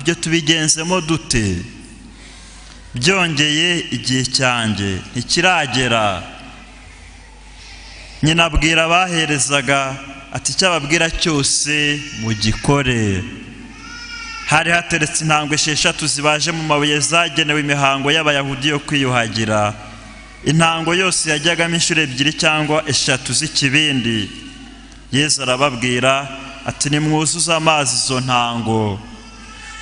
ibyo tubigenzemo dute? Byongeye igihe cyanjye ntikiragera. Nyina abwira abaherezaga ati cyababwira cyose mugikore. Hari hateretse intangwe 6 zibaje mu mabuye zagenewe imihango y'abayahudi yo kwiyuhagira. Intango yose yajyagamo inshuro 2 cyangwa 3 z'ikibindi. Yesu arababwira ati nimwuzuza amazi izo ntango.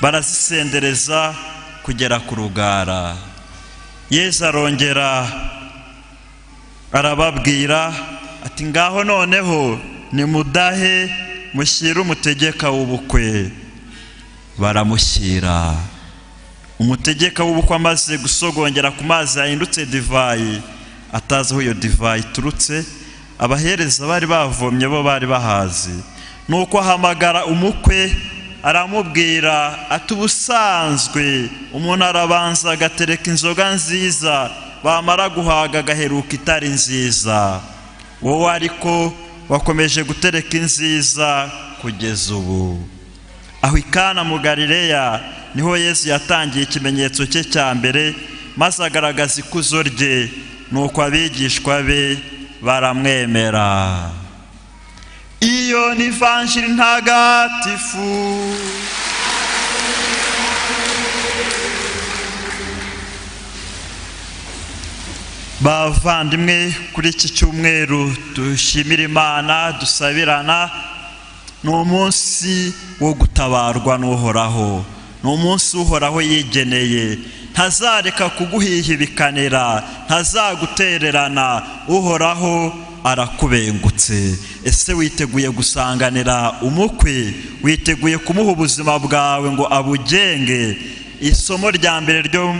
Barazisendereza kugera ku rugara. Yesu arongera arababwira ati ngaho noneho nimudahe mushyire umutegeka w'ubukwe. Baramushyira. Umutegeka w'ubukwe amaze gusogongera ku mazi yahindutse divayi, atazi aho iyo divayi turutse, abahereza bari bavomye bo bari bahazi. Nuko ahamagara umukwe aramubwira ati ubusanzwe umuntu arabanza agatereka inzoga nziza, bamara guhaga agaheruka itari nziza. Wowe ariko wakomeje gutereka inziza kugeza ubu. Aho i Kana mu Galileya niho Yesu yatangiye ikimenyetso cye cya mbere, maze agaragaza ikuzo rye, nuko abigishwa be baramwemera. Iyo ni ivanjili ntagatifu. Bavandimwe, kuri iki cyumweru dushimira Imana, dusabirana. Ni umunsi wo gutabarwa n'Uhoraho. Ni umunsi Uhoraho yigeneye. Ntazareka kuguhihibikanira, ntazagutererana. Uhoraho arakubengutse. Ese witeguye gusanganira umukwe? Witeguye kumuha ubuzima bwawe ngo abugenge? Isomo rya mbere ryo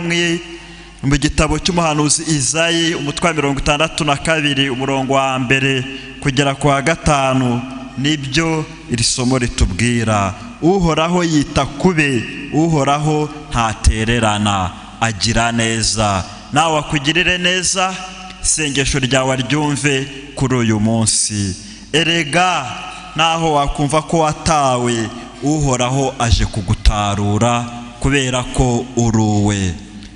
mu gitabo cy'umuhanuzi Izayi umutwe wa 62 umurongo wa 1 kugera ku wa 5 nibyo iri somo ritubwira. Uhoraho yita kube, Uhoraho ntatererana, agira neza. Nawe akugirire neza, isengesho ryawe ryumve kuri uyu munsi. Erega naho wakumva ko watawe, Uhoraho aje kugutarura kubera ko uruwe.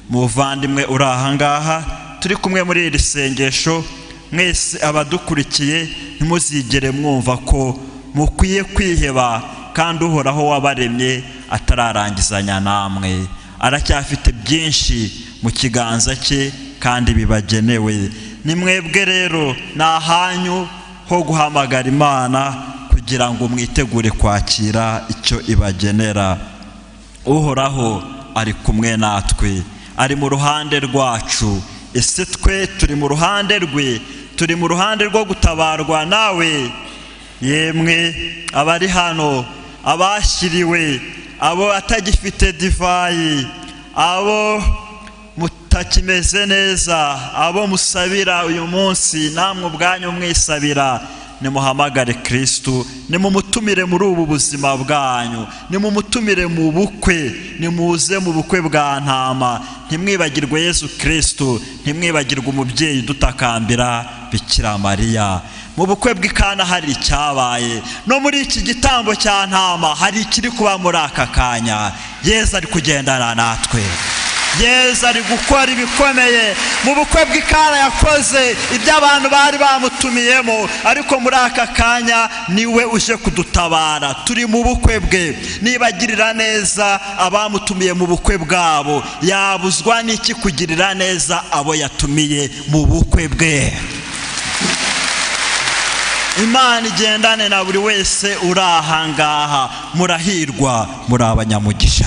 Muvandimwe uri ahangaha turi kumwe muri iri sengesho, mwese abadukurikiye ntimuzigere mwumva ko mukwiye kwiheba, kandi Uhoraho wabaremye atararangizanya namwe. Aracyafite byinshi mu kiganza cye kandi bibagenewe. Ni mwebwe rero nahanyu ho guhamagara Imana kugira ngo mwitegure kwakira icyo ibagenera. Uhoraho ari kumwe natwe, ari mu ruhande rwacu. Ese twe turi mu ruhande rwe? Turi mu ruhande rwo gutabarwa nawe? Yemwe abari hano, abashyiriwe, abo atagifite divayi, abo mutakimeze neza, abo musabira uyu munsi, namwe ubwanyu mwisabira, nimuhamagare Kristo, nimumutumire muri ubu buzima bwanyu, nimumutumire mu bukwe, nimuze mu bukwe bwa ntama. Ntimwibagirwe Yesu Kristo, ntimwibagirwe umubyeyi dutakambira Bikira Mariya. Mu bukwe bw'Ikana hari icyabaye, no muri iki gitambo cya ntama hari ikiri kuba muri aka kanya. Yesu ari kugendana natwe, Yesu ari gukora ibikomeye. Mu bukwe bw'Ikana yakoze ibyo abantu bari bamutumiyemo, ariko muri aka kanya niwe uje kudutabara. Turi mu bukwe bwe. Nibagirira neza abamutumiye mu bukwe bwabo, yabuzwa n'iki kugirira neza abo yatumiye mu bukwe bwe? Imana igendane na buri wese uri ahangaha. Murahirwa, muri abanyamugisha,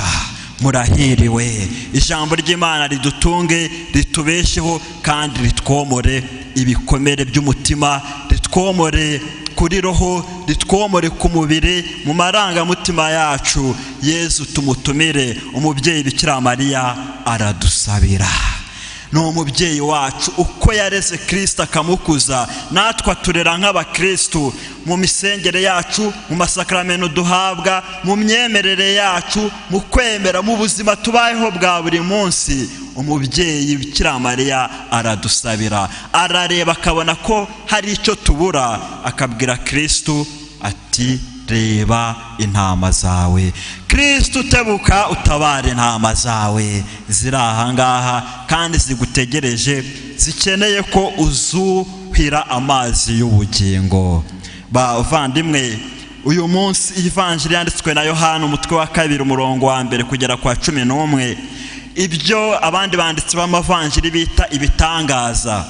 murahiriwe. Ijambo ry'Imana ridutunge, ritubesheho, kandi ritwomore ibikomere by'umutima, ritwomore kuri roho, ritwomore ku mubiri, mu marangamutima yacu. Yesu tumutumire. Umubyeyi Bikira Mariya aradusabira. Ni umubyeyi wacu. Uko yareze Kristo akamukuza, natwe turera nk'abakristo mu misengere yacu, mu masakramento duhabwa, mu myemerere yacu, mu kwemera, mu buzima tubayeho bwa buri munsi. Umubyeyi Bikira Mariya aradusabira. Arareba akabona ko hari icyo tubura, akabwira Kristo ati reba intama zawe. Kristo tebuka utabare intama zawe ziri ahangaha kandi zigutegereje, zikeneye ko uzuhira amazi y'ubugingo. Bavandimwe, uyu munsi ivanjili yanditswe na Yohana umutwe wa 2 umurongo wa 1 kugera kwa 11, ibyo abandi banditsi b'amavanjili bita ibitangaza,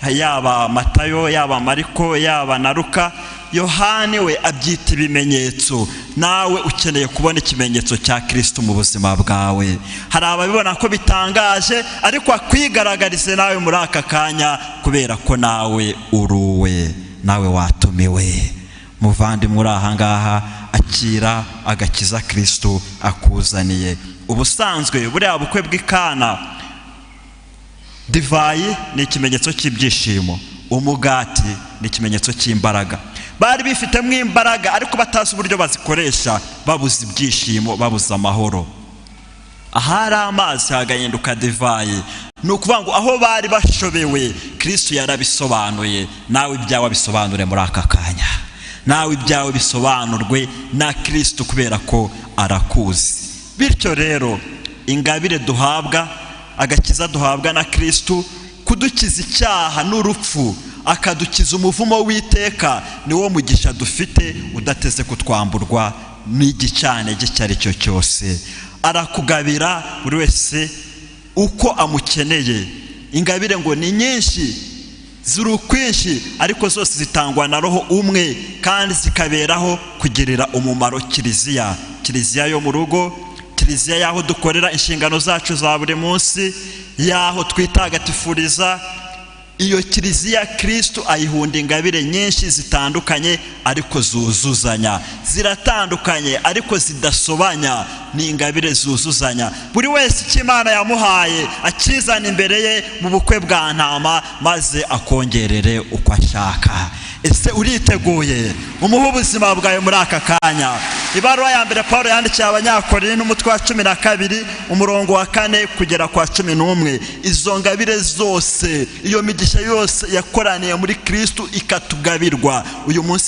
yaba Matayo, yaba Mariko, yaba na Luka, Yohani we abyita ibimenyetso. Nawe ukeneye kubona ikimenyetso cya Kristo mu buzima bwawe. Hari ababibona ko bitangaje, ariko akwigaragarize nawe muri aka kanya, kubera ko nawe uruwe, nawe watumiwe. Muvandimwe uri ahangaha, akira agakiza Kristo akuzaniye. Ubusanzwe buriya bukwe bw'Ikana, divayi ni ikimenyetso cy'ibyishimo, umugati ni ikimenyetso cy'imbaraga. Bari bifitemo imbaraga ariko batazi uburyo bazikoresha, babuze ibyishimo, babuze amahoro. Ahari amazi hagahinduka divayi. Ni ukuvuga ngo aho bari bashobewe, Kristo yarabisobanuye. Nawe ibyawe bisobanure muri aka kanya, nawe ibyawe bisobanurwe na Kristo, kubera ko arakuzi. Bityo rero ingabire duhabwa, agakiza duhabwa na Kristo, kudukiza icyaha n'urupfu, akadukiza umuvumo w'iteka, niwo mugisha dufite udateze kutwamburwa n'igicane cyari cyo cyose. Arakugabira buri wese uko amukeneye. Ingabire ngo ni nyinshi, ziri ukwinshi, ariko zose zitangwa na Roho umwe, kandi zikaberaho kugirira umumaro kiliziya. Kiliziya yo mu rugo, kiliziya yaho dukorera inshingano zacu za buri munsi, yaho twitagatifuriza. Iyo kiliziya Kristo ayihunda ingabire nyinshi zitandukanye, ariko zuzuzanya. Ziratandukanye ariko zidasobanya, ni ingabire zuzuzanya. Buri wese Imana yamuhaye akizana imbere ye mu bukwe bwa ntama, maze akongerere uko ashaka. Ese uriteguye? Umuhe ubuzima bwawe muri aka kanya. Ibaruwa ya mbere Paulo yandikiye Abanyakorinto umutwe wa 12 umurongo wa 4 kugera kwa 11. Izo ngabire zose, iyo migisha yose yakoraniye muri Kristo ikatugabirwa, uyu munsi